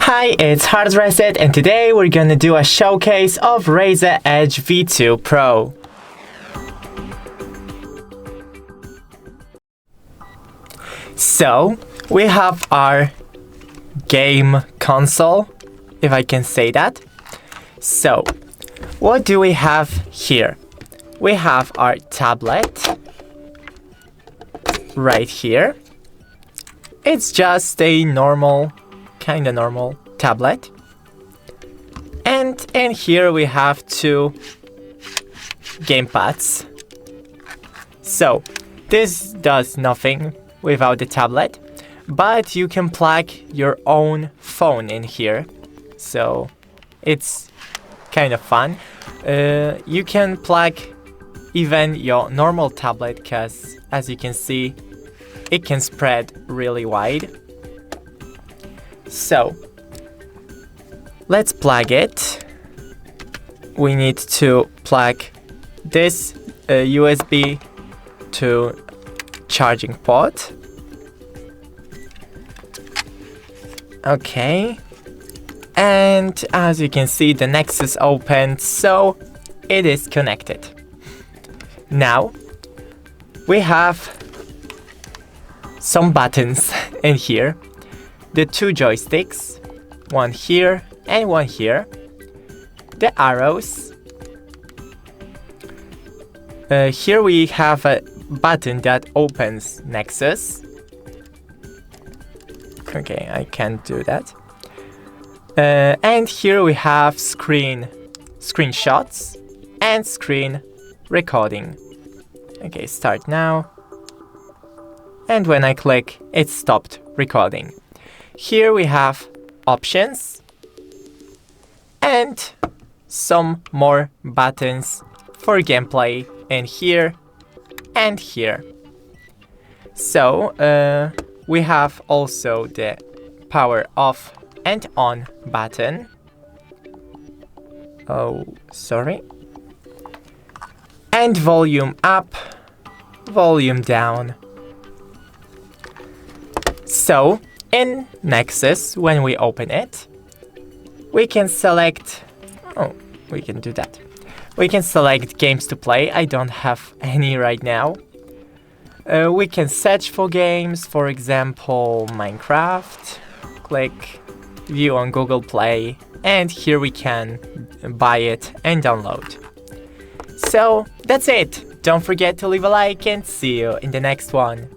Hi, it's HardReset, and today we're gonna do a showcase of RAZER Edge V2 Pro. So, we have our game console, if I can say that. So, what do we have here? We have our tablet right here. It's just a kinda normal tablet. And here we have two gamepads. So, this does nothing without the tablet, but you can plug your own phone in here. So, it's kind of fun. You can plug even your normal tablet, because as you can see, it can spread really wide. So, let's plug it. We need to plug this USB to charging port. Okay. And as you can see, the Nexus opened, so it is connected. Now, we have some buttons in here. The two joysticks, one here and one here. The arrows. Here we have a button that opens Nexus. Okay, I can't do that. And here we have screenshots and screen recording. Okay, start now. And when I click, it stopped recording. Here we have options and some more buttons for gameplay in here and here. So we have also the power off and on button. Oh, sorry. And volume up, volume down. So, in Nexus, when we open it, we can select... Oh, we can do that. We can select games to play. I don't have any right now. We can search for games, for example, Minecraft. Click view on Google Play, and here we can buy it and download. So, that's it. Don't forget to leave a like and see you in the next one.